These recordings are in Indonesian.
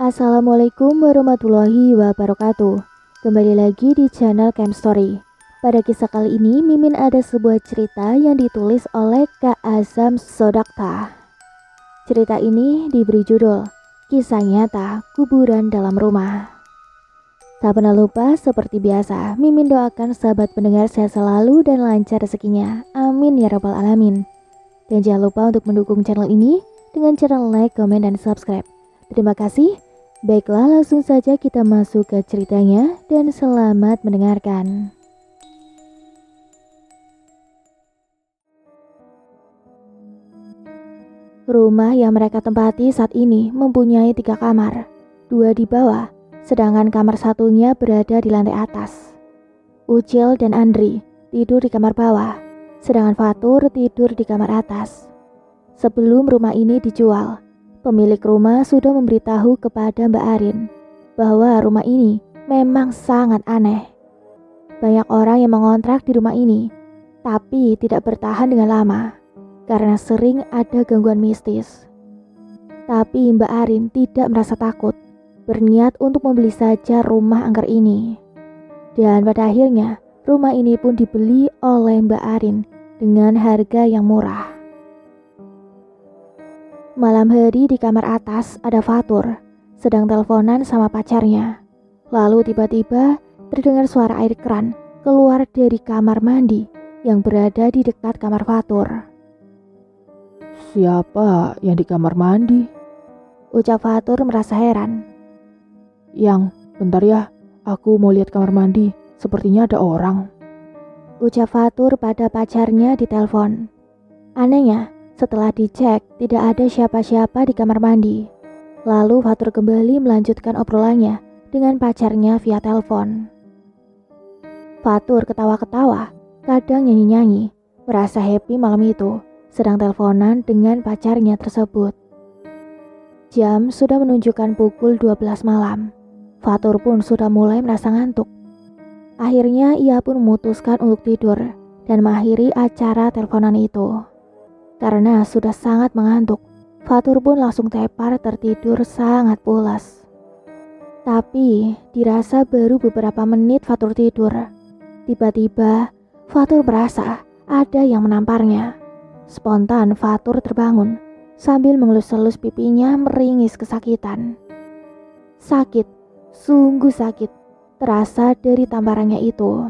Assalamualaikum warahmatullahi wabarakatuh. Kembali lagi di channel Camp Story. Pada kisah kali ini, Mimin ada sebuah cerita yang ditulis oleh Kak Azam Sodakta. Cerita ini diberi judul Kisah Nyata Kuburan Dalam Rumah. Tak pernah lupa, seperti biasa, Mimin doakan sahabat pendengar sehat selalu dan lancar rezekinya. Amin ya rabbal alamin. Dan jangan lupa untuk mendukung channel ini dengan cara like, komen, dan subscribe. Terima kasih. Baiklah, langsung saja kita masuk ke ceritanya dan selamat mendengarkan. Rumah yang mereka tempati saat ini mempunyai 3 kamar, 2 di bawah, sedangkan kamar satunya berada di lantai atas. Ucil dan Andri tidur di kamar bawah, sedangkan Fatur tidur di kamar atas. Sebelum rumah ini dijual, pemilik rumah sudah memberitahu kepada Mbak Arin bahwa rumah ini memang sangat aneh. Banyak orang yang mengontrak di rumah ini, tapi tidak bertahan dengan lama karena sering ada gangguan mistis. Tapi Mbak Arin tidak merasa takut, berniat untuk membeli saja rumah angker ini. Dan pada akhirnya, rumah ini pun dibeli oleh Mbak Arin dengan harga yang murah. Malam hari di kamar atas ada Fatur sedang teleponan sama pacarnya. Lalu tiba-tiba terdengar suara air keran keluar dari kamar mandi yang berada di dekat kamar Fatur. Siapa yang di kamar mandi? Ucap Fatur merasa heran. Yang, bentar ya, aku mau lihat kamar mandi. Sepertinya ada orang. Ucap Fatur pada pacarnya di telepon. Anehnya, setelah dicek tidak ada siapa-siapa di kamar mandi. Lalu Fatur kembali melanjutkan obrolannya dengan pacarnya via telepon. Fatur ketawa-ketawa, kadang nyanyi-nyanyi, merasa happy malam itu, sedang teleponan dengan pacarnya tersebut. Jam sudah menunjukkan pukul 12 malam. Fatur pun sudah mulai merasa ngantuk. Akhirnya ia pun memutuskan untuk tidur dan mengakhiri acara teleponan itu. Karena sudah sangat mengantuk, Fatur pun langsung tepar tertidur sangat pulas. Tapi dirasa baru beberapa menit Fatur tidur, tiba-tiba Fatur merasa ada yang menamparnya. Spontan Fatur terbangun sambil mengelus-elus pipinya meringis kesakitan. Sakit, sungguh sakit, terasa dari tamparannya itu.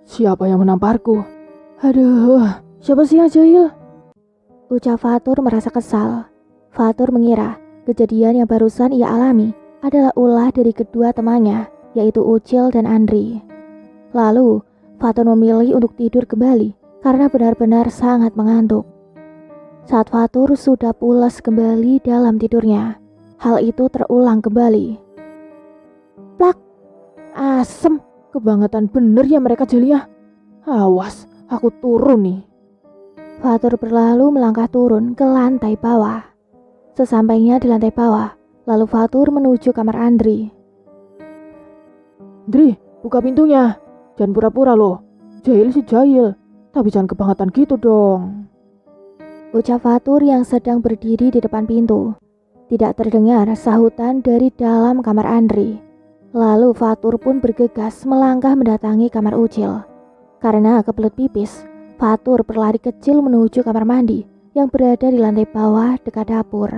Siapa yang menamparku? Aduh, siapa sih yang jahil? Ucap Fatur merasa kesal. Fatur mengira kejadian yang barusan ia alami adalah ulah dari kedua temannya, yaitu Ucil dan Andri. Lalu, Fatur memilih untuk tidur kembali karena benar-benar sangat mengantuk. Saat Fatur sudah pulas kembali dalam tidurnya, hal itu terulang kembali. Plak! Asem, kebangetan bener ya mereka jeliah. Awas, aku turun nih. Fatur berlalu melangkah turun ke lantai bawah. Sesampainya di lantai bawah, lalu Fatur menuju kamar Andri. Andri, buka pintunya. Jangan pura-pura loh. Jahil sih jahil, tapi jangan kebangetan gitu dong. Ucap Fatur yang sedang berdiri di depan pintu. Tidak terdengar sahutan dari dalam kamar Andri. Lalu Fatur pun bergegas melangkah mendatangi kamar Ucil. Karena kebelet pipis, Fatur berlari kecil menuju kamar mandi yang berada di lantai bawah dekat dapur.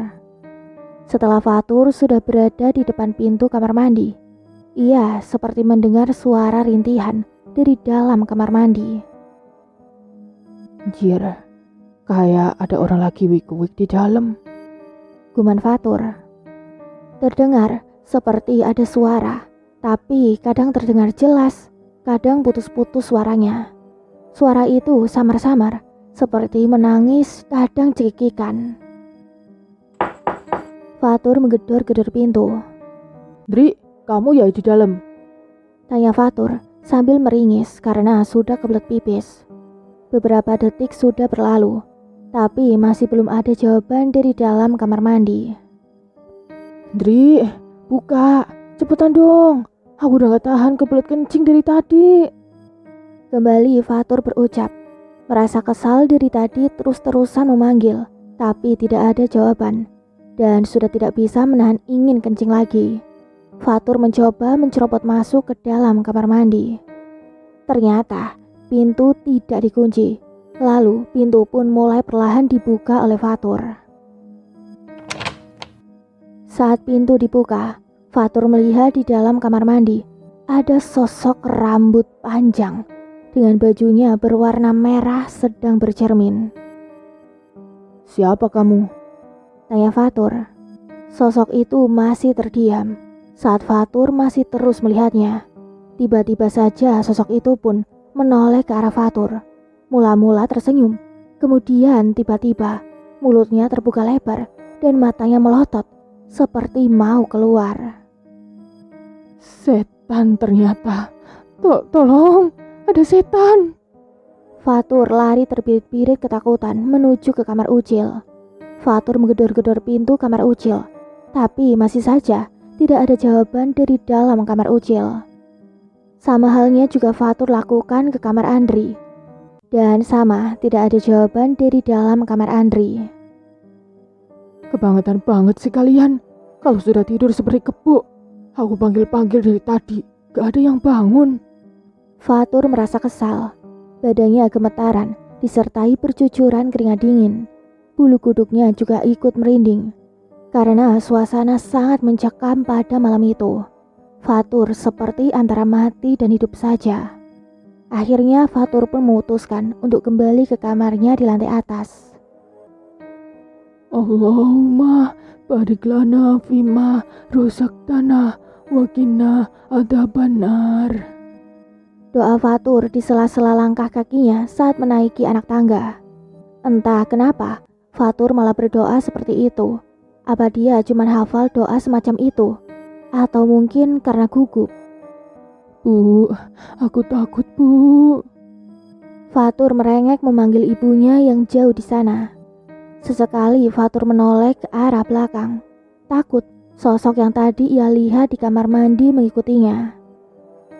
Setelah Fatur sudah berada di depan pintu kamar mandi, ia seperti mendengar suara rintihan dari dalam kamar mandi. Anjir, kayak ada orang lagi wik-wik di dalam. Guman Fatur. Terdengar seperti ada suara, tapi kadang terdengar jelas, kadang putus-putus suaranya. Suara itu samar-samar, seperti menangis, kadang cekikikan. Fatur menggedor-gedor pintu. Andri, kamu ya di dalam? Tanya Fatur sambil meringis karena sudah kebelet pipis. Beberapa detik sudah berlalu, tapi masih belum ada jawaban dari dalam kamar mandi. Andri, buka, cepetan dong. Aku udah gak tahan kebelet kencing dari tadi. Kembali Fatur berucap, merasa kesal dari tadi terus-terusan memanggil, tapi tidak ada jawaban. dan sudah tidak bisa menahan ingin kencing lagi. Fatur mencoba menceropot masuk ke dalam kamar mandi. Ternyata pintu tidak dikunci. Lalu pintu pun mulai perlahan dibuka oleh Fatur. Saat pintu dibuka, Fatur melihat di dalam kamar mandi ada sosok rambut panjang dengan bajunya berwarna merah sedang bercermin. Siapa kamu? Tanya Fatur. Sosok itu masih terdiam. Saat Fatur masih terus melihatnya, tiba-tiba saja sosok itu pun menoleh ke arah Fatur. Mula-mula tersenyum, kemudian tiba-tiba mulutnya terbuka lebar dan matanya melotot seperti mau keluar. Setan ternyata. Tolong, ada setan. Fatur lari terbirit-birit ketakutan menuju ke kamar Ucil. Fatur menggedor-gedor pintu kamar Ucil, tapi masih saja tidak ada jawaban dari dalam kamar Ucil. Sama halnya juga Fatur lakukan ke kamar Andri. Dan sama, tidak ada jawaban dari dalam kamar Andri. Kebangetan banget sih kalian. Kalau sudah tidur seperti kebo. Aku panggil-panggil dari tadi, gak ada yang bangun. Fatur merasa kesal. Badannya gemetaran, disertai percucuran keringat dingin. Bulu kuduknya juga ikut merinding. Karena suasana sangat mencekam pada malam itu. Fatur seperti antara mati dan hidup saja. Akhirnya Fatur pun memutuskan untuk kembali ke kamarnya di lantai atas. Allahumma barik lana fima rozaktana wa qina adzabannar. Doa Fatur di sela-sela langkah kakinya saat menaiki anak tangga. Entah kenapa, Fatur malah berdoa seperti itu. Apa dia cuma hafal doa semacam itu? Atau mungkin karena gugup? Bu, aku takut, Bu. Fatur merengek memanggil ibunya yang jauh di sana. Sesekali Fatur menoleh ke arah belakang. Takut sosok yang tadi ia lihat di kamar mandi mengikutinya.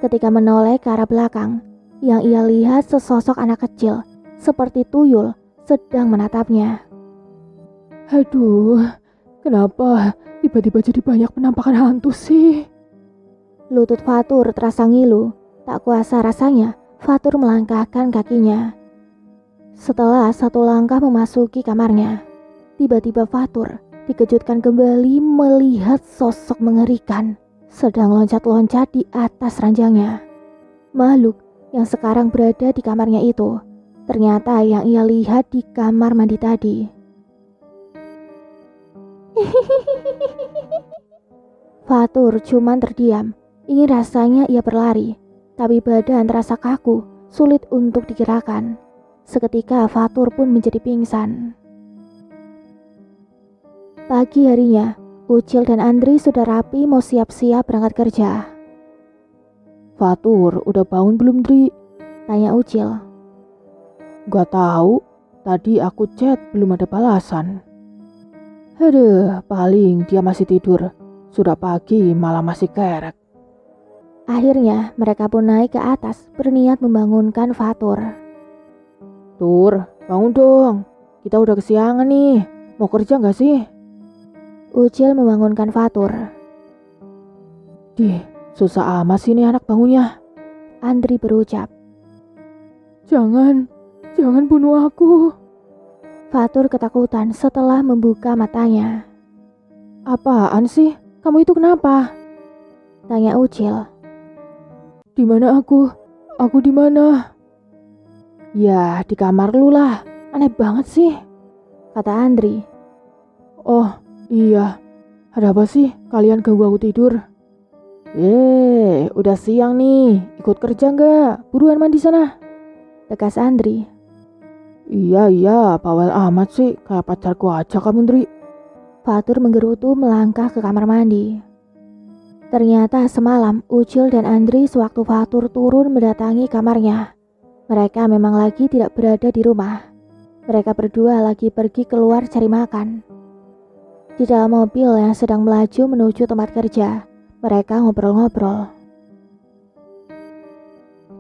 Ketika menoleh ke arah belakang, yang ia lihat sesosok anak kecil seperti tuyul sedang menatapnya. Aduh, kenapa tiba-tiba jadi banyak penampakan hantu sih? Lutut Fatur terasa ngilu. Tak kuasa rasanya, Fatur melangkahkan kakinya. Setelah satu langkah memasuki kamarnya, tiba-tiba Fatur dikejutkan kembali melihat sosok mengerikan sedang loncat-loncat di atas ranjangnya. Makhluk yang sekarang berada di kamarnya itu ternyata yang ia lihat di kamar mandi tadi. Fatur cuman terdiam. Ingin rasanya ia berlari, tapi badan terasa kaku, sulit untuk digerakkan. Seketika Fatur pun menjadi pingsan. Pagi harinya, Ucil dan Andri sudah rapi mau siap-siap berangkat kerja. Fatur, udah bangun belum, Dri? Tanya Ucil. Gak tahu, tadi aku chat belum ada balasan. Aduh, paling dia masih tidur. Sudah pagi malah masih kerek. Akhirnya mereka pun naik ke atas berniat membangunkan Fatur. Tur, bangun dong. Kita udah kesiangan nih. Mau kerja gak sih? Ucil membangunkan Fatur. Dih, susah amat sih nih anak bangunnya. Andri berucap. Jangan bunuh aku. Fatur ketakutan setelah membuka matanya. Apaan sih? Kamu itu kenapa? Tanya Ucil. Di mana aku? Aku di mana? Ya, di kamar lu lah. Aneh banget sih, Kata Andri. Oh, iya. Ada apa sih? Kalian ganggu aku tidur? Udah siang nih. Ikut kerja nggak? Buruan mandi sana. Tegas Andri. Iya, bawel amat sih. Kayak pacarku aja kamu, Ndri. Fatur menggerutu melangkah ke kamar mandi. Ternyata semalam Ucil dan Andri sewaktu Fatur turun mendatangi kamarnya. Mereka memang lagi tidak berada di rumah. Mereka berdua lagi pergi keluar cari makan. Di dalam mobil yang sedang melaju menuju tempat kerja, mereka ngobrol-ngobrol.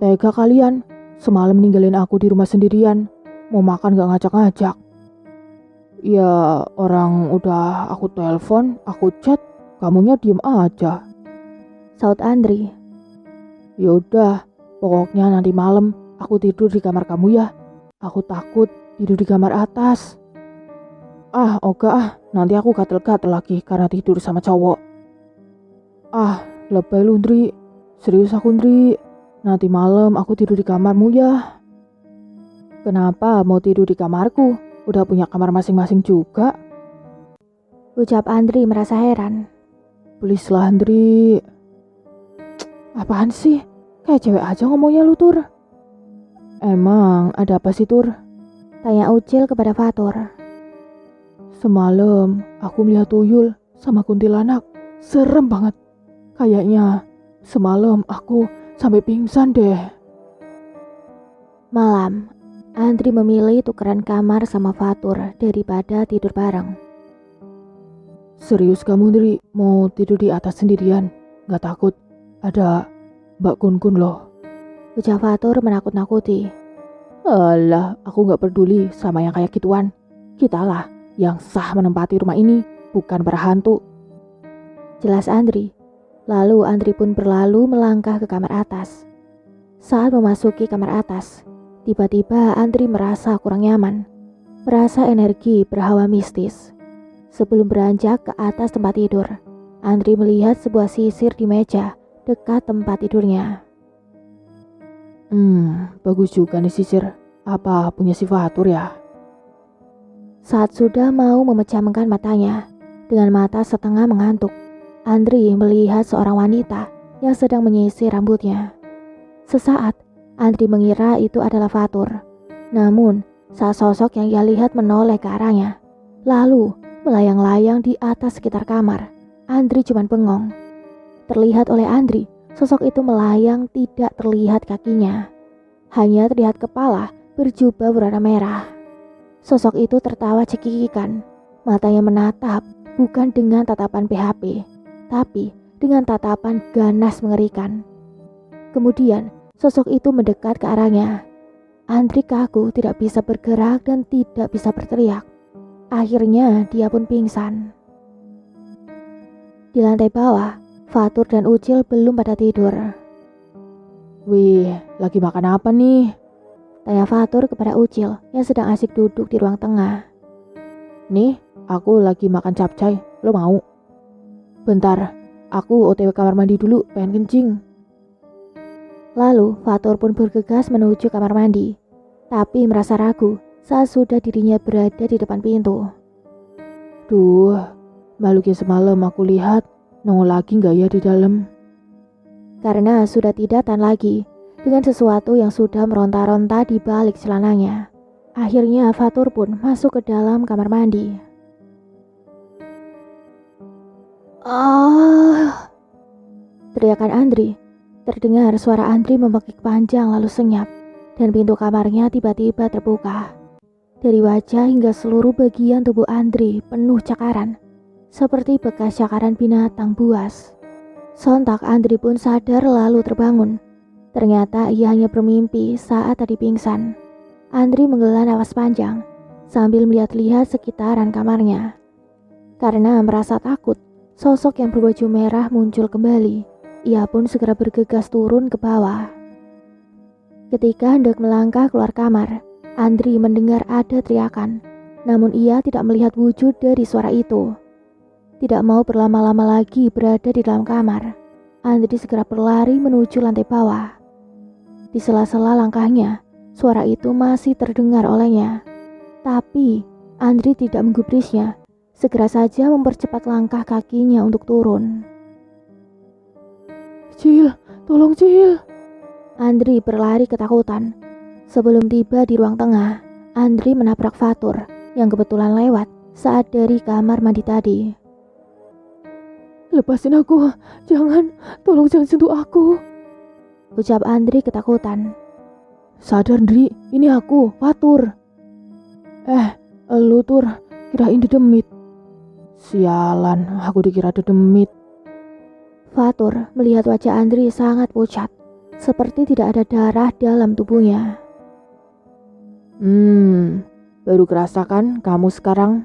Tega kalian, semalam ninggalin aku di rumah sendirian. Mau makan gak ngajak-ngajak. Ya orang udah aku telepon, aku chat, kamunya diem aja. Saut Andri. Ya udah, pokoknya nanti malam aku tidur di kamar kamu ya. Aku takut tidur di kamar atas. Ah, oga ah, nanti aku gatel-gatel lagi karena tidur sama cowok. Ah, lebay lu, Ndri. Serius aku, Ndri. Nanti malam aku tidur di kamarmu ya. Kenapa mau tidur di kamarku? Udah punya kamar masing-masing juga. Ucap Andri merasa heran. Please lah, Ndri. Apaan sih? Kayak cewek aja ngomongnya lu, Tur. Emang ada apa sih, Tur? Tanya Ucil kepada Fatur. Semalam aku melihat tuyul sama kuntilanak. Serem banget. Kayaknya semalam aku sampai pingsan deh. Malam, Andri memilih tukeran kamar sama Fatur daripada tidur bareng. Serius kamu, Ndri? Mau tidur di atas sendirian? Gak takut? Ada Mbak Kun-kun loh. Ucap Fatur menakut-nakuti. Alah, aku gak peduli sama yang kayak gituan. Kita lah yang sah menempati rumah ini, bukan para hantu. Jelas Andri. Lalu Andri pun berlalu melangkah ke kamar atas. Saat memasuki kamar atas, tiba-tiba Andri merasa kurang nyaman. Merasa energi berhawa mistis. Sebelum beranjak ke atas tempat tidur, Andri melihat sebuah sisir di meja dekat tempat tidurnya. Bagus juga nih sisir. Apa punya si Fatur ya? Saat sudah mau memejamkan matanya, dengan mata setengah mengantuk, Andri melihat seorang wanita yang sedang menyisir rambutnya. Sesaat, Andri mengira itu adalah Fatur. Namun, saat sosok yang ia lihat menoleh ke arahnya, lalu melayang-layang di atas sekitar kamar, Andri cuma bengong. Terlihat oleh Andri, sosok itu melayang tidak terlihat kakinya. Hanya terlihat kepala berjubah berwarna merah. Sosok itu tertawa cekikikan. Matanya menatap bukan dengan tatapan PHP, tapi dengan tatapan ganas mengerikan. Kemudian sosok itu mendekat ke arahnya. Andri kaku tidak bisa bergerak dan tidak bisa berteriak. Akhirnya dia pun pingsan. Di lantai bawah, Fatur dan Ucil belum pada tidur. Wih, lagi makan apa nih? Tanya Fatur kepada Ucil yang sedang asik duduk di ruang tengah. Nih, aku lagi makan capcay, lo mau? Bentar, aku OTW kamar mandi dulu, pengen kencing. Lalu Fatur pun bergegas menuju kamar mandi, tapi merasa ragu saat sudah dirinya berada di depan pintu. Duh, makhluk yang semalam aku lihat nongol lagi gak ya di dalam? Karena sudah tidak tahan lagi dengan sesuatu yang sudah meronta-ronta di balik celananya. Akhirnya Fatur pun masuk ke dalam kamar mandi. Ah! Teriakan Andri. Terdengar suara Andri membekik panjang lalu senyap, dan pintu kamarnya tiba-tiba terbuka. Dari wajah hingga seluruh bagian tubuh Andri penuh cakaran, seperti bekas cakaran binatang buas. Sontak Andri pun sadar lalu terbangun. Ternyata ia hanya bermimpi saat tadi pingsan. Andri menghela napas panjang sambil melihat-lihat sekitaran kamarnya. Karena merasa takut, sosok yang berbaju merah muncul kembali. Ia pun segera bergegas turun ke bawah. Ketika hendak melangkah keluar kamar, Andri mendengar ada teriakan. Namun ia tidak melihat wujud dari suara itu. Tidak mau berlama-lama lagi berada di dalam kamar, Andri segera berlari menuju lantai bawah. Di sela-sela langkahnya, suara itu masih terdengar olehnya. Tapi Andri tidak menggubrisnya, segera saja mempercepat langkah kakinya untuk turun. Cil, tolong Cil. Andri berlari ketakutan. Sebelum tiba di ruang tengah, Andri menabrak Fatur yang kebetulan lewat saat dari kamar mandi tadi. Lepasin aku, jangan, tolong jangan sentuh aku. Ucap Andri ketakutan. Sadar Ndri, ini aku, Fatur. Lu Tur, kirain dedemit. Sialan, aku dikira dedemit. Fatur melihat wajah Andri sangat pucat, seperti tidak ada darah dalam tubuhnya. Baru kerasa kan kamu sekarang?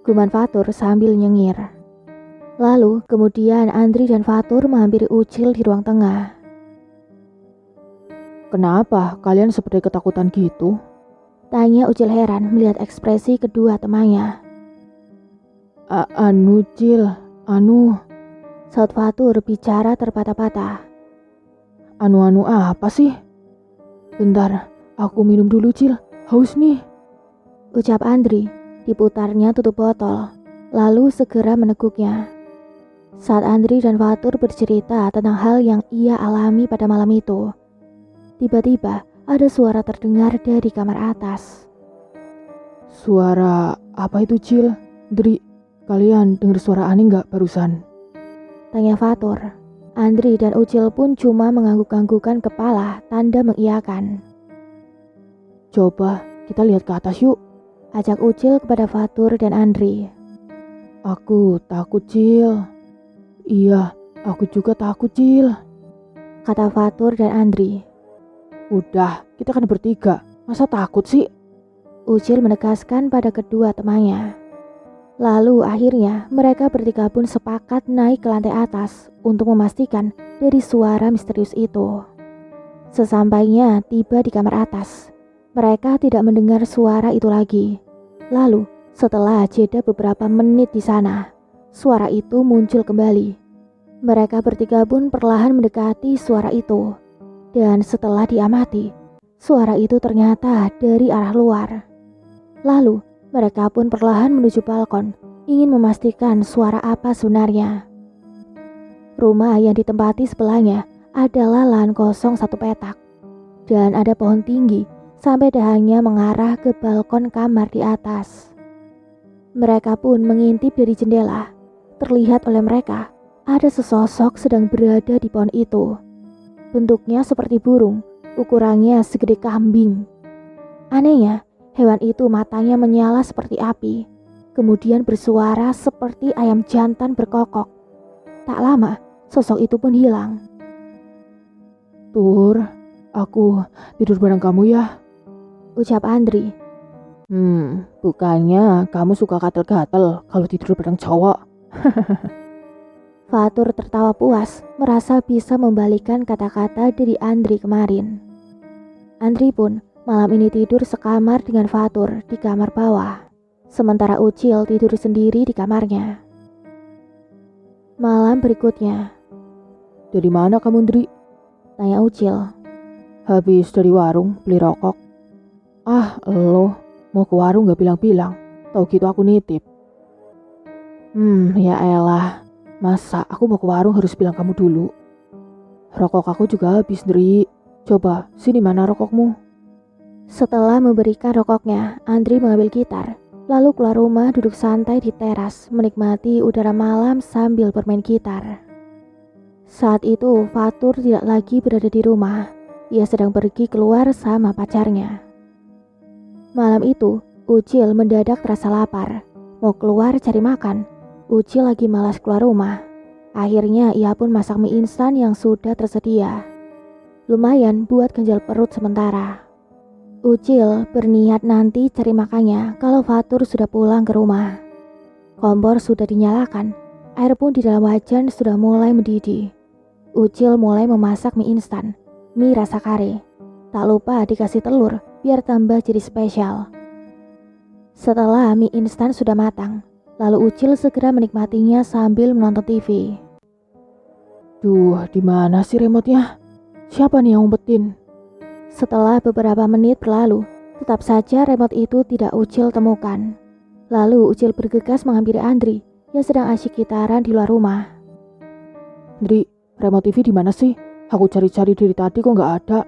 Guman Fatur sambil nyengir. Lalu kemudian Andri dan Fatur menghampiri Ucil di ruang tengah. Kenapa kalian seperti ketakutan gitu? Tanya Ucil heran melihat ekspresi kedua temannya. Anu Cil, Saud Fatur bicara terpatah-patah. anu apa sih? Bentar, aku minum dulu Cil, haus nih. Ucap Andri, diputarnya tutup botol, lalu segera meneguknya. Saat Andri dan Fatur bercerita tentang hal yang ia alami pada malam itu, tiba-tiba ada suara terdengar dari kamar atas. Suara apa itu Cil? Dri, kalian dengar suara aneh gak barusan? Tanya Fatur. Andri dan Ucil pun cuma mengangguk-anggukkan kepala tanda mengiyakan. Coba kita lihat ke atas yuk, Ajak Ucil kepada Fatur dan Andri. Aku takut Cil. Iya, aku juga takut Cil, Kata Fatur dan Andri. Udah, kita kan bertiga, masa takut sih? Ucil menegaskan pada kedua temannya. Lalu akhirnya mereka bertiga pun sepakat naik ke lantai atas untuk memastikan dari suara misterius itu. Sesampainya tiba di kamar atas, mereka tidak mendengar suara itu lagi. Lalu setelah jeda beberapa menit di sana, suara itu muncul kembali. Mereka bertiga pun perlahan mendekati suara itu. Dan setelah diamati, suara itu ternyata dari arah luar. Lalu mereka pun perlahan menuju balkon, ingin memastikan suara apa sebenarnya. Rumah yang ditempati sebelahnya adalah lahan kosong 1 petak. Dan ada pohon tinggi sampai dahannya mengarah ke balkon kamar di atas. Mereka pun mengintip dari jendela. Terlihat oleh mereka, ada sesosok sedang berada di pohon itu. Bentuknya seperti burung, ukurannya segede kambing. Anehnya, hewan itu matanya menyala seperti api, kemudian bersuara seperti ayam jantan berkokok. Tak lama, sosok itu pun hilang. Tur, aku tidur bareng kamu ya. Ucap Andri. Bukannya kamu suka gatel-gatel kalau tidur bareng cowok. Fatur tertawa puas, merasa bisa membalikan kata-kata dari Andri kemarin. Andri pun malam ini tidur sekamar dengan Fatur di kamar bawah, sementara Ucil tidur sendiri di kamarnya. Malam berikutnya. Dari mana kamu, Ndri? Tanya Ucil. Habis dari warung beli rokok. Ah, lo mau ke warung gak bilang-bilang, tau gitu aku nitip. Ya elah, masa aku mau ke warung harus bilang kamu dulu? Rokok aku juga habis, Ndri. Coba, sini mana rokokmu? Setelah memberikan rokoknya, Andri mengambil gitar, lalu keluar rumah duduk santai di teras, menikmati udara malam sambil bermain gitar. Saat itu, Fatur tidak lagi berada di rumah. Ia sedang pergi keluar sama pacarnya. Malam itu, Ucil mendadak terasa lapar. Mau keluar cari makan. Ucil lagi malas keluar rumah. Akhirnya ia pun masak mie instan yang sudah tersedia. Lumayan buat ganjal perut sementara. Ucil berniat nanti cari makannya kalau Fatur sudah pulang ke rumah. Kompor sudah dinyalakan, air pun di dalam wajan sudah mulai mendidih. Ucil mulai memasak mie instan, mie rasa kare. Tak lupa dikasih telur biar tambah jadi spesial. Setelah mie instan sudah matang, lalu Ucil segera menikmatinya sambil menonton TV. Duh, di mana sih remote-nya? Siapa nih yang ngumpetin? Setelah beberapa menit berlalu, tetap saja remote itu tidak Ucil temukan. Lalu Ucil bergegas menghampiri Andri yang sedang asyik gitaran di luar rumah. Ndri, remote TV di mana sih? Aku cari-cari dari tadi kok nggak ada.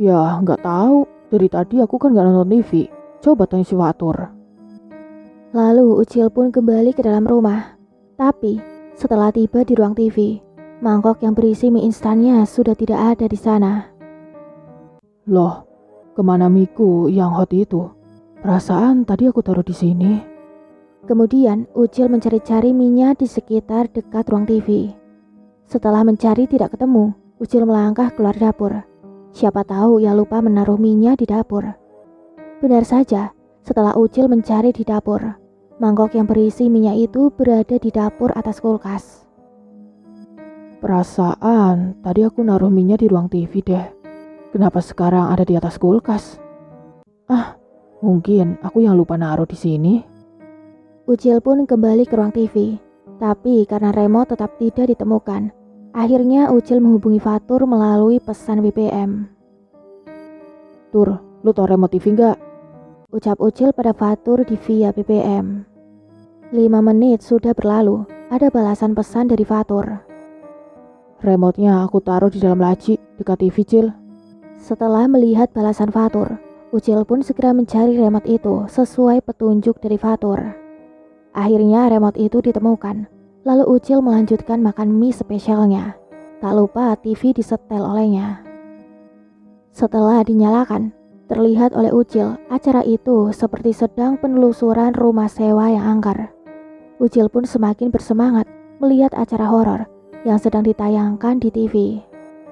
Ya, nggak tahu. Dari tadi aku kan nggak nonton TV. Coba tanya si Fatur. Lalu Ucil pun kembali ke dalam rumah. Tapi setelah tiba di ruang TV, mangkok yang berisi mie instannya sudah tidak ada di sana. Loh, kemana miku yang hot itu? Perasaan tadi aku taruh di sini. Kemudian Ucil mencari-cari mie-nya di sekitar dekat ruang TV. Setelah mencari tidak ketemu, Ucil melangkah keluar dapur. Siapa tahu ia lupa menaruh mie-nya di dapur. Benar saja, setelah Ucil mencari di dapur. Mangkok yang berisi minyak itu berada di dapur atas kulkas. Perasaan tadi aku naruh minyak di ruang TV deh. Kenapa sekarang ada di atas kulkas? Mungkin aku yang lupa naruh di sini. Ucil pun kembali ke ruang TV. Tapi karena remote tetap tidak ditemukan, akhirnya Ucil menghubungi Fatur melalui pesan BBM. Tur, lu tau remote TV nggak? Ucap Ucil pada Fatur di via BBM. 5 menit sudah berlalu, ada balasan pesan dari Fatur. Remote-nya aku taruh di dalam laci dekat TV, Cil. Setelah melihat balasan Fatur, Ucil pun segera mencari remote itu sesuai petunjuk dari Fatur. Akhirnya remote itu ditemukan, lalu Ucil melanjutkan makan mie spesialnya. Tak lupa TV disetel olehnya. Setelah dinyalakan, terlihat oleh Ucil acara itu seperti sedang penelusuran rumah sewa yang angker. Ucil pun semakin bersemangat melihat acara horor yang sedang ditayangkan di TV.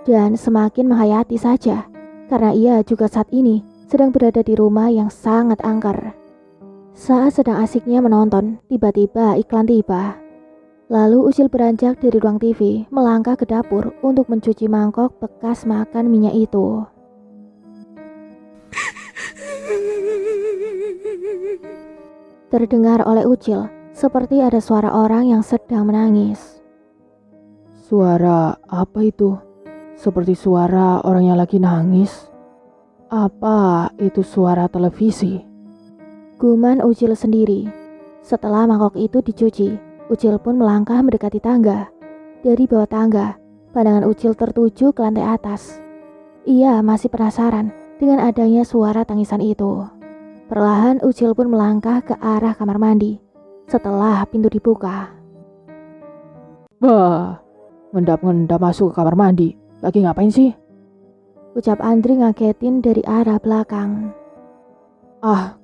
Dan semakin menghayati saja, karena ia juga saat ini sedang berada di rumah yang sangat angker. Saat sedang asiknya menonton, tiba-tiba iklan tiba. Lalu Ucil beranjak dari ruang TV, melangkah ke dapur untuk mencuci mangkok bekas makan minyak itu. Terdengar oleh Ucil, seperti ada suara orang yang sedang menangis. Suara apa itu? Seperti suara orang yang lagi nangis. Apa itu suara televisi? Guman Ucil sendiri. Setelah mangkok itu dicuci, Ucil pun melangkah mendekati tangga. Dari bawah tangga, pandangan Ucil tertuju ke lantai atas. Ia masih penasaran dengan adanya suara tangisan itu. Perlahan Ucil pun melangkah ke arah kamar mandi. Setelah pintu dibuka. Bah, ngendap-ngendap masuk ke kamar mandi. Lagi ngapain sih? Ucap Andri ngagetin dari arah belakang.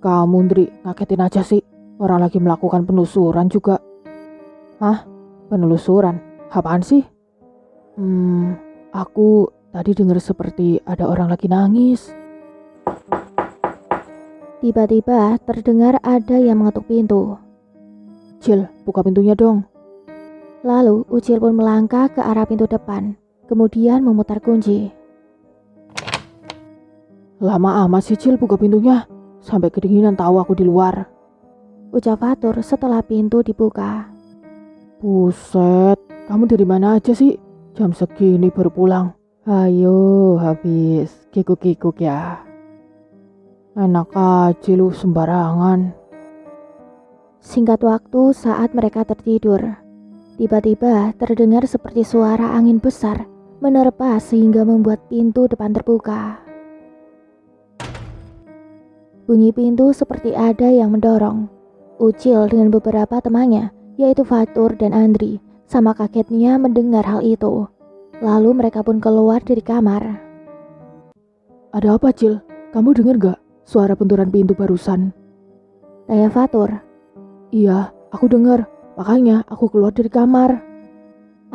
Kamu Ndri, ngagetin aja sih. Orang lagi melakukan penelusuran juga. Hah? Penelusuran? Apaan sih? Aku tadi dengar seperti ada orang lagi nangis. Tiba-tiba terdengar ada yang mengetuk pintu. Cil, buka pintunya dong. Lalu Ucil pun melangkah ke arah pintu depan, kemudian memutar kunci. Lama amat sih Cil buka pintunya. Sampai kedinginan tahu aku di luar. Ucap Fatur setelah pintu dibuka. Buset, kamu dari mana aja sih? Jam segini baru pulang. Ayo, habis kikuk-kikuk ya. Enak aja lu sembarangan. Singkat waktu saat mereka tertidur, tiba-tiba terdengar seperti suara angin besar menerpa sehingga membuat pintu depan terbuka. Bunyi pintu seperti ada yang mendorong. Ucil dengan beberapa temannya, yaitu Fatur dan Andri, sama kagetnya mendengar hal itu. Lalu mereka pun keluar dari kamar. Ada apa Cil? Kamu dengar gak suara benturan pintu barusan? Tanya Fatur. Iya, aku dengar. Makanya aku keluar dari kamar.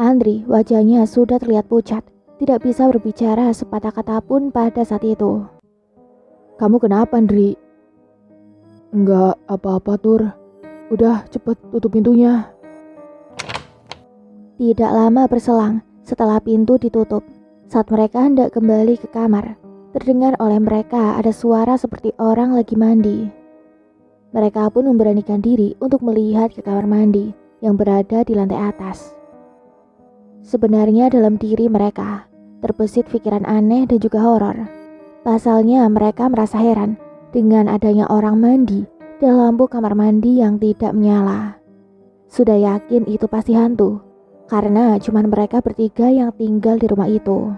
Andri wajahnya sudah terlihat pucat, tidak bisa berbicara sepatah kata pun pada saat itu. Kamu kenapa Andri? Enggak apa-apa Tur. Udah cepet tutup pintunya. Tidak lama berselang setelah pintu ditutup, saat mereka hendak kembali ke kamar, terdengar oleh mereka ada suara seperti orang lagi mandi. Mereka pun memberanikan diri untuk melihat ke kamar mandi yang berada di lantai atas. Sebenarnya dalam diri mereka terbesit pikiran aneh dan juga horor. Pasalnya mereka merasa heran dengan adanya orang mandi dan lampu kamar mandi yang tidak menyala. Sudah yakin itu pasti hantu, karena cuma mereka bertiga yang tinggal di rumah itu.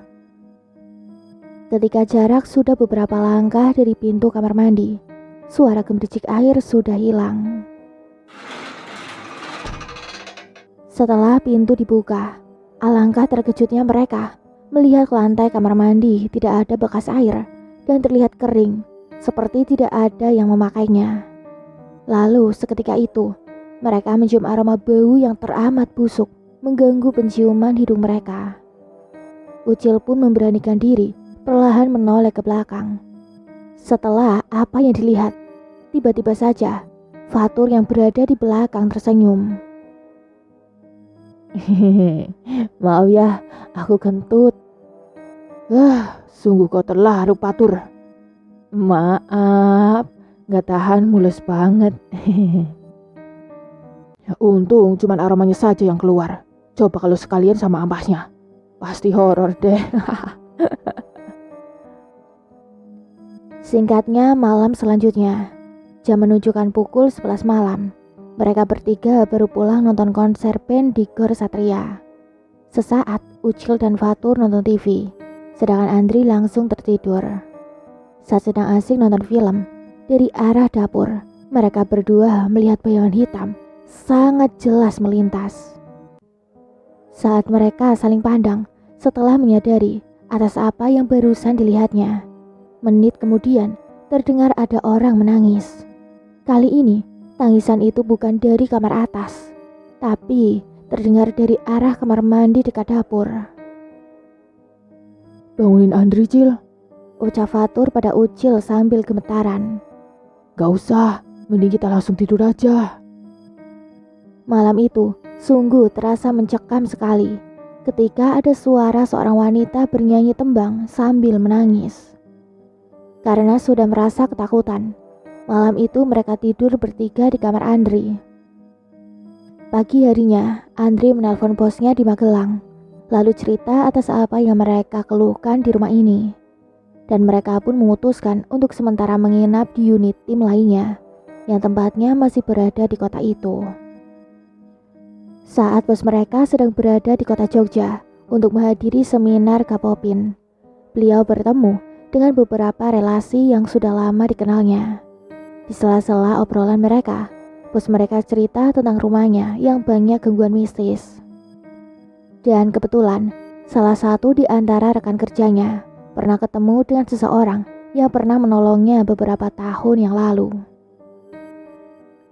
Ketika jarak sudah beberapa langkah dari pintu kamar mandi, suara gemericik air sudah hilang. Setelah pintu dibuka, alangkah terkejutnya mereka melihat ke lantai kamar mandi tidak ada bekas air dan terlihat kering, seperti tidak ada yang memakainya. Lalu seketika itu, mereka mencium aroma bau yang teramat busuk mengganggu penciuman hidung mereka. Ucil pun memberanikan diri perlahan menoleh ke belakang. Setelah apa yang dilihat, Tiba-tiba saja, Fatur yang berada di belakang tersenyum. Maaf ya, aku kentut. Sungguh kau terlalu Fatur. Maaf, gak tahan mules banget. Untung cuman aromanya saja yang keluar. Coba kalau sekalian sama ampasnya. Pasti horor deh. Singkatnya, malam selanjutnya, jam menunjukkan pukul 11 malam. Mereka bertiga baru pulang nonton konser band di Gor Satria. Sesaat, Ucil dan Fatur nonton TV, sedangkan Andri langsung tertidur. Saat sedang asik nonton film, dari arah dapur, mereka berdua melihat bayangan hitam sangat jelas melintas. Saat mereka saling pandang, setelah menyadari atas apa yang barusan dilihatnya, menit kemudian terdengar ada orang menangis. Kali ini, tangisan itu bukan dari kamar atas, tapi terdengar dari arah kamar mandi dekat dapur. Bangunin Andri, Cil, ucap Fatur pada Ucil sambil gemetaran. Gak usah, mending kita langsung tidur aja. Malam itu sungguh terasa mencekam sekali ketika ada suara seorang wanita bernyanyi tembang sambil menangis. Karena sudah merasa ketakutan, malam itu mereka tidur bertiga di kamar Andri. Pagi harinya, Andri menelpon bosnya di Magelang, lalu cerita atas apa yang mereka keluhkan di rumah ini. Dan mereka pun memutuskan untuk sementara menginap di unit tim lainnya, yang tempatnya masih berada di kota itu. Saat bos mereka sedang berada di kota Jogja untuk menghadiri seminar Kapopin, beliau bertemu dengan beberapa relasi yang sudah lama dikenalnya. Di sela-sela obrolan mereka, bos mereka cerita tentang rumahnya yang banyak gangguan mistis. Dan kebetulan, salah satu di antara rekan kerjanya pernah ketemu dengan seseorang yang pernah menolongnya beberapa tahun yang lalu.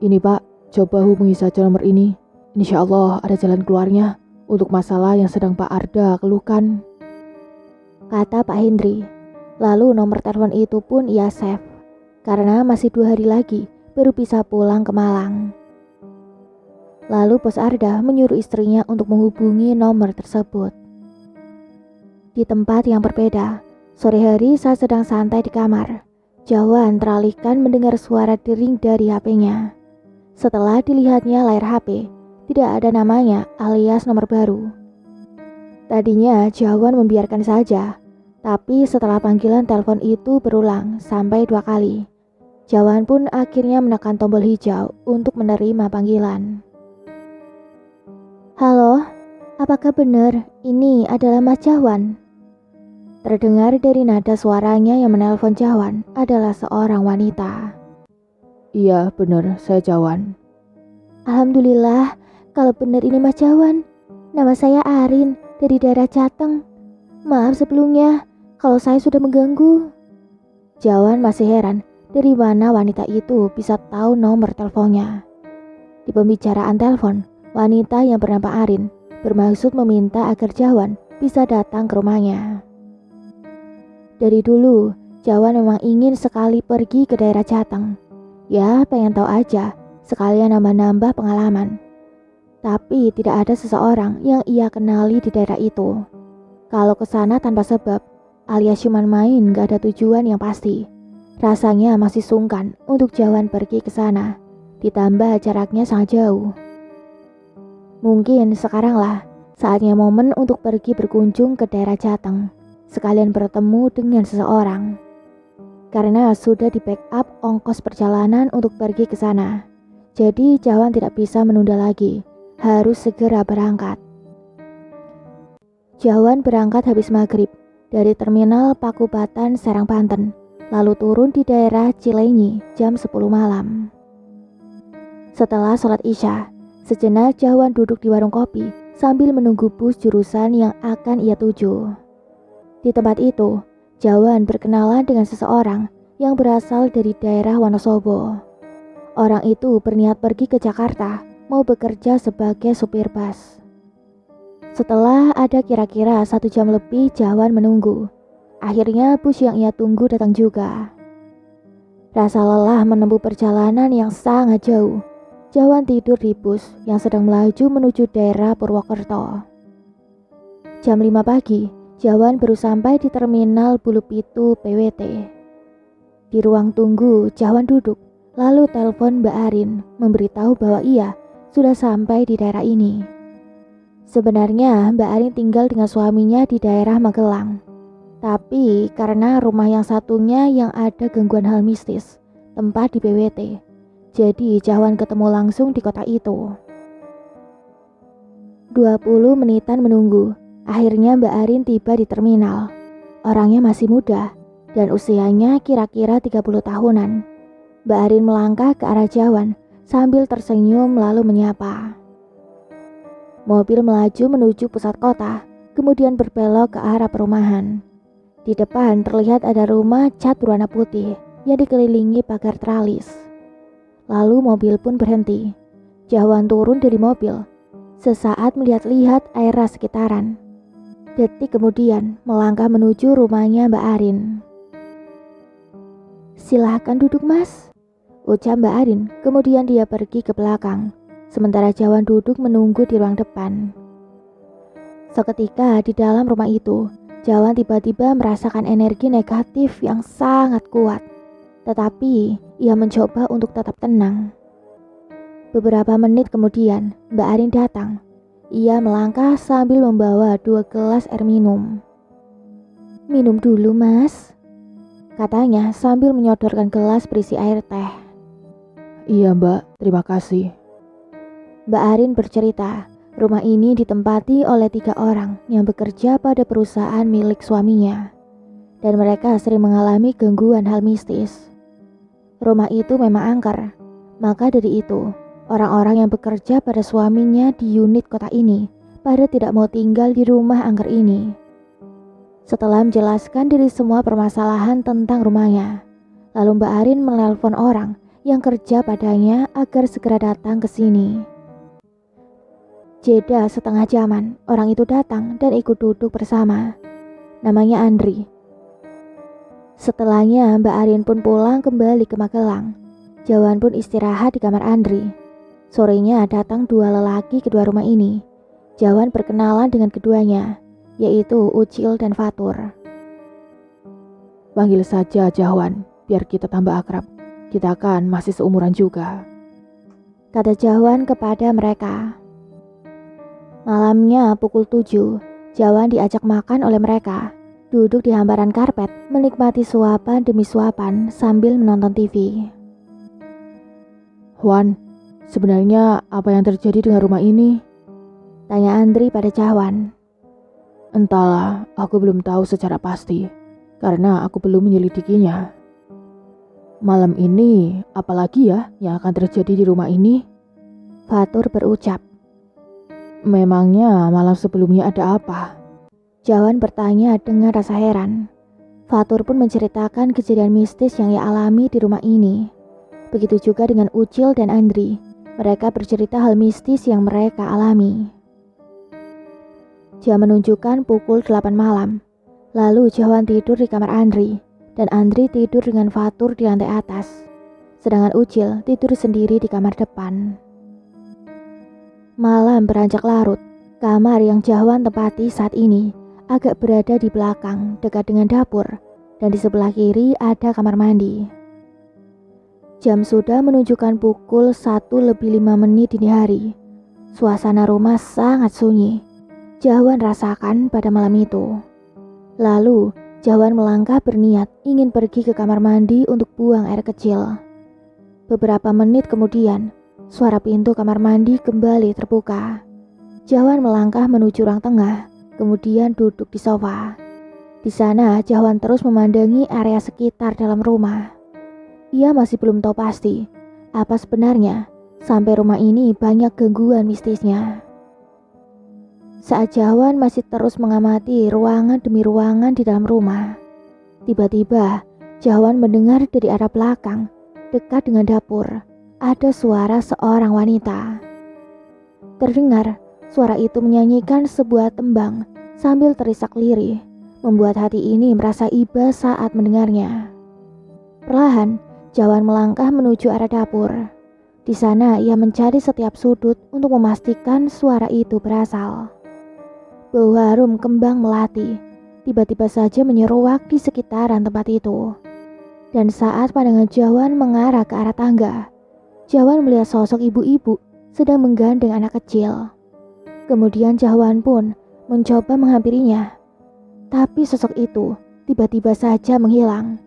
Ini Pak, coba hubungi saja nomor ini. Insya Allah ada jalan keluarnya untuk masalah yang sedang Pak Arda keluhkan, kata Pak Hendri. Lalu nomor telepon itu pun ia save, karena masih 2 hari lagi baru bisa pulang ke Malang. Lalu bos Arda menyuruh istrinya untuk menghubungi nomor tersebut. Di tempat yang berbeda, sore hari saat sedang santai di kamar, Jawan teralihkan mendengar suara dering dari HP-nya. Setelah dilihatnya layar HP, tidak ada namanya alias nomor baru. Tadinya Jawan membiarkan saja, tapi setelah panggilan telepon itu berulang sampai 2 kali, Jawan pun akhirnya menekan tombol hijau untuk menerima panggilan. Halo, apakah benar ini adalah Mas Jawan? Terdengar dari nada suaranya yang menelpon Jawan adalah seorang wanita. Iya benar, saya Jawan. Alhamdulillah, kalau benar ini Mas Jawan. Nama saya Arin dari daerah Jateng. Maaf sebelumnya kalau saya sudah mengganggu. Jawan masih heran dari mana wanita itu bisa tahu nomor teleponnya. Di pembicaraan telepon, wanita yang bernama Arin bermaksud meminta agar Jawan bisa datang ke rumahnya. Dari dulu, Jawan memang ingin sekali pergi ke daerah Jateng. Ya, pengen tahu aja, sekalian nambah-nambah pengalaman. Tapi tidak ada seseorang yang ia kenali di daerah itu. Kalau ke sana tanpa sebab, alias cuman main gak ada tujuan yang pasti, rasanya masih sungkan untuk Jawan pergi ke sana, ditambah jaraknya sangat jauh. Mungkin sekaranglah saatnya momen untuk pergi berkunjung ke daerah Jateng, sekalian bertemu dengan seseorang. Karena sudah di backup ongkos perjalanan untuk pergi ke sana, jadi Jawan tidak bisa menunda lagi, harus segera berangkat. Jawan berangkat habis maghrib dari terminal Pakubatan Serang Banten, lalu turun di daerah Cilenyi jam 10 malam. Setelah sholat isya, sejenak Jawan duduk di warung kopi sambil menunggu bus jurusan yang akan ia tuju. Di tempat itu, Jawan berkenalan dengan seseorang yang berasal dari daerah Wonosobo. Orang itu berniat pergi ke Jakarta, mau bekerja sebagai supir bus. Setelah ada kira-kira 1 jam lebih Jawan menunggu, akhirnya bus yang ia tunggu datang juga. Rasa lelah menempuh perjalanan yang sangat jauh. Jawan tidur di bus yang sedang melaju menuju daerah Purwokerto. Jam 5 pagi, Jawan baru sampai di terminal Bulupitu PWT. Di ruang tunggu, Jawan duduk, lalu telepon Mbak Arin memberitahu bahwa ia sudah sampai di daerah ini. Sebenarnya Mbak Arin tinggal dengan suaminya di daerah Magelang. Tapi karena rumah yang satunya yang ada gangguan hal mistis, tempat di PWT, jadi Jawan ketemu langsung di kota itu. 20 menitan menunggu, akhirnya Mbak Arin tiba di terminal. Orangnya masih muda dan usianya kira-kira 30 tahunan. Mbak Arin melangkah ke arah Jawan sambil tersenyum lalu menyapa. Mobil melaju menuju pusat kota, kemudian berbelok ke arah perumahan. Di depan terlihat ada rumah cat berwarna putih yang dikelilingi pagar tralis. Lalu mobil pun berhenti. Jawan turun dari mobil. Sesaat melihat-lihat area sekitaran. Detik kemudian melangkah menuju rumahnya Mbak Arin. "Silahkan duduk, Mas," ucap Mbak Arin. Kemudian dia pergi ke belakang. Sementara Jawan duduk menunggu di ruang depan. Seketika di dalam rumah itu, Jawan tiba-tiba merasakan energi negatif yang sangat kuat. Tetapi ia mencoba untuk tetap tenang. Beberapa menit kemudian, Mbak Arin datang. Ia melangkah sambil membawa 2 gelas air minum. "Minum dulu, Mas," katanya sambil menyodorkan gelas berisi air teh. Iya Mbak, terima kasih. Mbak Arin bercerita, rumah ini ditempati oleh 3 orang yang bekerja pada perusahaan milik suaminya. Dan mereka sering mengalami gangguan hal mistis. Rumah itu memang angker, maka dari itu, orang-orang yang bekerja pada suaminya di unit kota ini pada tidak mau tinggal di rumah angker ini. Setelah menjelaskan dari semua permasalahan tentang rumahnya, lalu Mbak Arin menelpon orang yang kerja padanya agar segera datang ke sini. Jeda setengah jaman, orang itu datang dan ikut duduk bersama. Namanya Andri. Setelahnya Mbak Arin pun pulang kembali ke Magelang. Jawan pun istirahat di kamar Andri. Sorenya datang 2 lelaki kedua rumah ini. Jawan berkenalan dengan keduanya, yaitu Ucil dan Fatur. Panggil saja Jawan, biar kita tambah akrab. Kita kan masih seumuran juga, kata Jawan kepada mereka. Malamnya pukul 7, Jawan diajak makan oleh mereka. Duduk di hamparan karpet, menikmati suapan demi suapan sambil menonton TV. Wan, sebenarnya apa yang terjadi dengan rumah ini? Tanya Andri pada Jawan. Entahlah, aku belum tahu secara pasti, karena aku belum menyelidikinya. Malam ini, apalagi ya yang akan terjadi di rumah ini? Fatur berucap. Memangnya malam sebelumnya ada apa? Jawan bertanya dengan rasa heran. Fatur pun menceritakan kejadian mistis yang ia alami di rumah ini. Begitu juga dengan Ucil dan Andri. Mereka bercerita hal mistis yang mereka alami. Jam menunjukkan pukul 8 malam. Lalu Jawan tidur di kamar Andri, dan Andri tidur dengan Fatur di lantai atas. Sedangkan Ucil tidur sendiri di kamar depan. Malam beranjak larut. Kamar yang Jawan tempati saat ini agak berada di belakang, dekat dengan dapur, dan di sebelah kiri ada kamar mandi. Jam sudah menunjukkan pukul 1:05 dini hari. Suasana rumah sangat sunyi. Jawan rasakan pada malam itu. Lalu Jawan melangkah berniat ingin pergi ke kamar mandi untuk buang air kecil. Beberapa menit kemudian, suara pintu kamar mandi kembali terbuka. Jawan melangkah menuju ruang tengah, kemudian duduk di sofa. Di sana, Jawan terus memandangi area sekitar dalam rumah. Ia masih belum tahu pasti apa sebenarnya sampai rumah ini banyak gangguan mistisnya. Saat Jawan masih terus mengamati ruangan demi ruangan di dalam rumah, tiba-tiba Jawan mendengar dari arah belakang, dekat dengan dapur, ada suara seorang wanita. Terdengar, suara itu menyanyikan sebuah tembang sambil terisak lirih, membuat hati ini merasa iba saat mendengarnya. Perlahan, Jawan melangkah menuju arah dapur. Di sana ia mencari setiap sudut untuk memastikan suara itu berasal. Bau harum kembang melati tiba-tiba saja menyeruak di sekitaran tempat itu. Dan saat pandangan Jawan mengarah ke arah tangga, Jawan melihat sosok ibu-ibu sedang menggandeng anak kecil. Kemudian Jawan pun mencoba menghampirinya. Tapi sosok itu tiba-tiba saja menghilang.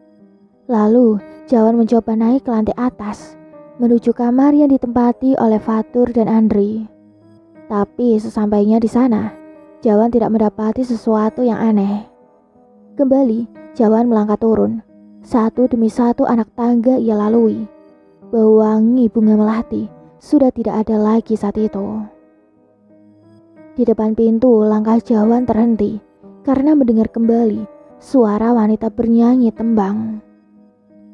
Lalu Jawan mencoba naik ke lantai atas menuju kamar yang ditempati oleh Fatur dan Andri. Tapi sesampainya di sana, Jawan tidak mendapati sesuatu yang aneh. Kembali, Jawan melangkah turun. Satu demi satu anak tangga ia lalui. Bau wangi bunga melati sudah tidak ada lagi saat itu. Di depan pintu, langkah Jawan terhenti karena mendengar kembali suara wanita bernyanyi tembang.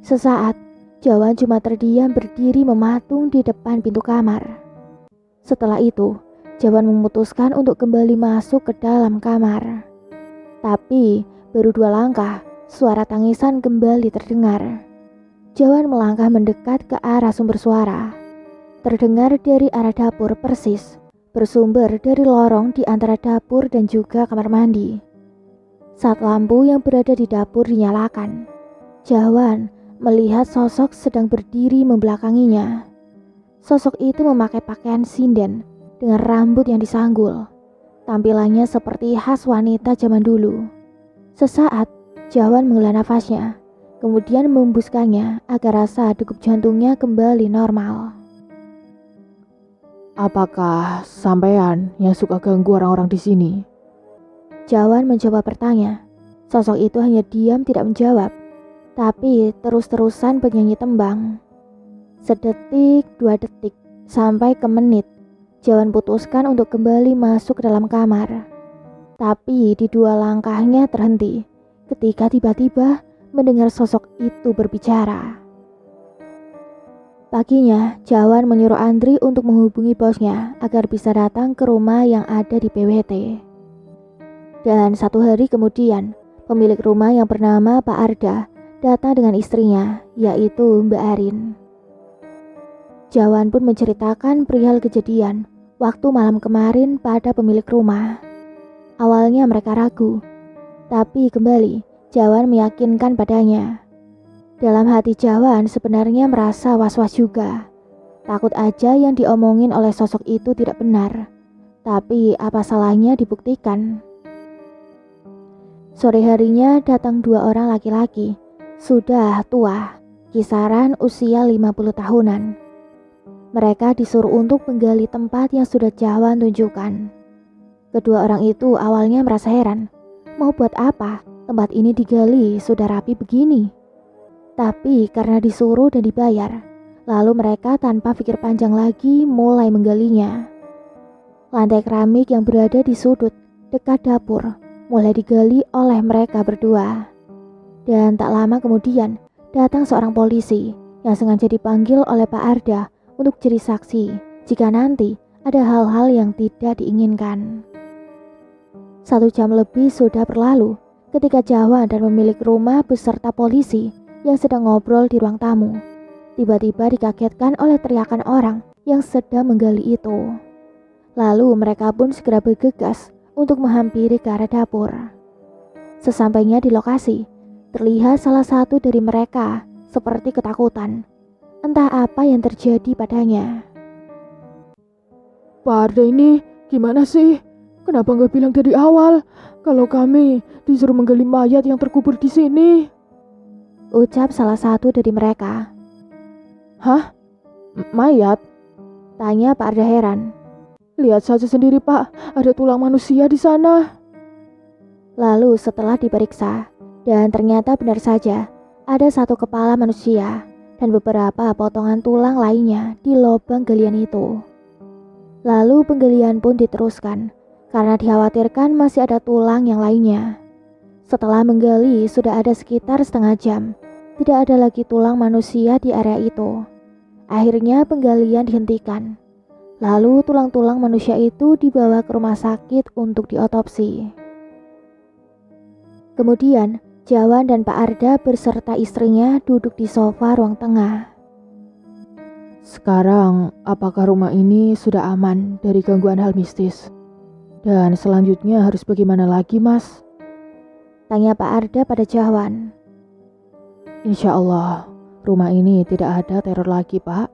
Sesaat, Jawan cuma terdiam berdiri mematung di depan pintu kamar. Setelah itu, Jawan memutuskan untuk kembali masuk ke dalam kamar. Tapi, baru 2 langkah, suara tangisan kembali terdengar. Jawan melangkah mendekat ke arah sumber suara. Terdengar dari arah dapur persis, bersumber dari lorong di antara dapur dan juga kamar mandi. Saat lampu yang berada di dapur dinyalakan, Jawan melihat sosok sedang berdiri membelakanginya. Sosok itu memakai pakaian sinden dengan rambut yang disanggul. Tampilannya seperti khas wanita zaman dulu. Sesaat, Jawan menghela nafasnya, kemudian membuskannya agar rasa degup jantungnya kembali normal. Apakah sampean yang suka ganggu orang-orang di sini? Jawan mencoba bertanya. Sosok itu hanya diam tidak menjawab, tapi terus-terusan bernyanyi tembang. Sedetik, 2 detik, sampai ke menit, Jawan putuskan untuk kembali masuk ke dalam kamar. Tapi di 2 langkahnya terhenti ketika tiba-tiba mendengar sosok itu berbicara. Paginya, Jawan menyuruh Andri untuk menghubungi bosnya agar bisa datang ke rumah yang ada di PWT. Dan 1 hari kemudian, pemilik rumah yang bernama Pak Arda datang dengan istrinya, yaitu Mbak Arin. Jawan pun menceritakan perihal kejadian waktu malam kemarin pada pemilik rumah. Awalnya mereka ragu, tapi kembali Jawan meyakinkan padanya. Dalam hati Jawan sebenarnya merasa was-was juga. Takut aja yang diomongin oleh sosok itu tidak benar. Tapi apa salahnya dibuktikan. Sore harinya datang 2 orang laki-laki, sudah tua, kisaran usia 50 tahunan. Mereka disuruh untuk menggali tempat yang sudah Jawan tunjukkan. Kedua orang itu awalnya merasa heran, mau buat apa tempat ini digali sudah rapi begini. Tapi karena disuruh dan dibayar, lalu mereka tanpa pikir panjang lagi mulai menggalinya. Lantai keramik yang berada di sudut dekat dapur mulai digali oleh mereka berdua. Dan tak lama kemudian datang seorang polisi yang sengaja dipanggil oleh Pak Arda untuk jadi saksi jika nanti ada hal-hal yang tidak diinginkan. 1 jam lebih sudah berlalu ketika Jawan dan pemilik rumah beserta polisi yang sedang ngobrol di ruang tamu tiba-tiba dikagetkan oleh teriakan orang yang sedang menggali itu. Lalu mereka pun segera bergegas untuk menghampiri ke arah dapur. Sesampainya di lokasi, terlihat salah satu dari mereka seperti ketakutan. Entah apa yang terjadi padanya. Pak Arda ini gimana sih? Kenapa nggak bilang dari awal kalau kami disuruh menggali mayat yang terkubur di sini? Ucap salah satu dari mereka. Hah? Mayat? Tanya Pak Arda heran. Lihat saja sendiri Pak, ada tulang manusia di sana. Lalu setelah diperiksa, dan ternyata benar saja ada 1 kepala manusia dan beberapa potongan tulang lainnya di lubang galian itu. Lalu penggalian pun diteruskan karena dikhawatirkan masih ada tulang yang lainnya. Setelah menggali sudah ada sekitar setengah jam, tidak ada lagi tulang manusia di area itu. Akhirnya penggalian dihentikan. Lalu tulang-tulang manusia itu dibawa ke rumah sakit untuk diotopsi. Kemudian Jawan dan Pak Arda beserta istrinya duduk di sofa ruang tengah. Sekarang, apakah rumah ini sudah aman dari gangguan hal mistis? Dan selanjutnya harus bagaimana lagi, Mas? Tanya Pak Arda pada Jawan. Insya Allah, rumah ini tidak ada teror lagi, Pak.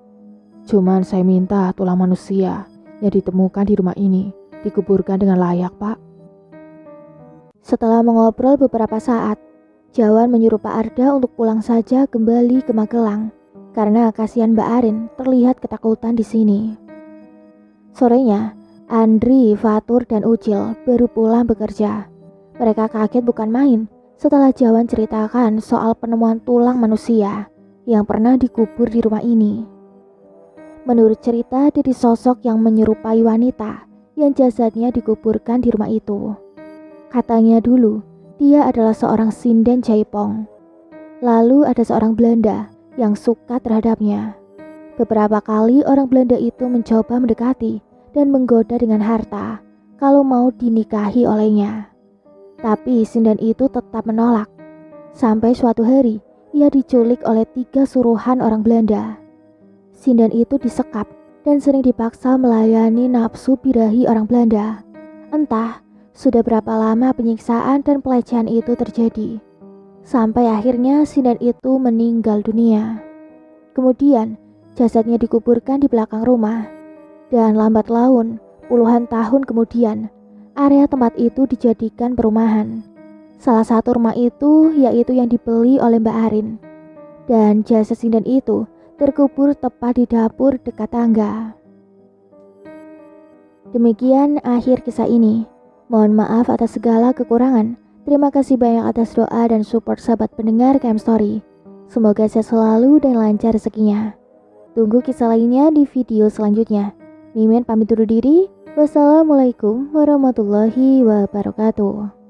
Cuman saya minta tulang manusia yang ditemukan di rumah ini dikuburkan dengan layak, Pak. Setelah mengobrol beberapa saat, Jawan menyuruh Pak Arda untuk pulang saja kembali ke Magelang karena kasihan Mbak Arin terlihat ketakutan di sini. Sorenya, Andri, Fatur, dan Ucil baru pulang bekerja. Mereka kaget bukan main setelah Jawan ceritakan soal penemuan tulang manusia yang pernah dikubur di rumah ini. Menurut cerita dari sosok yang menyerupai wanita yang jasadnya dikuburkan di rumah itu. Katanya dulu, dia adalah seorang sinden Jaipong. Lalu ada seorang Belanda yang suka terhadapnya. Beberapa kali orang Belanda itu mencoba mendekati dan menggoda dengan harta kalau mau dinikahi olehnya. Tapi sinden itu tetap menolak. Sampai suatu hari, ia diculik oleh 3 suruhan orang Belanda. Sinden itu disekap dan sering dipaksa melayani nafsu birahi orang Belanda. Entah sudah berapa lama penyiksaan dan pelecehan itu terjadi. Sampai akhirnya sinden itu meninggal dunia. Kemudian jasadnya dikuburkan di belakang rumah. Dan lambat laun, puluhan tahun kemudian, area tempat itu dijadikan perumahan. Salah satu rumah itu yaitu yang dibeli oleh Mbak Arin. Dan jasad sinden itu terkubur tepat di dapur dekat tangga. Demikian akhir kisah ini. Mohon maaf atas segala kekurangan. Terima kasih banyak atas doa dan support sahabat pendengar KM Story. Semoga sehat selalu dan lancar rezekinya. Tunggu kisah lainnya di video selanjutnya. Mimin pamit undur diri. Wassalamualaikum warahmatullahi wabarakatuh.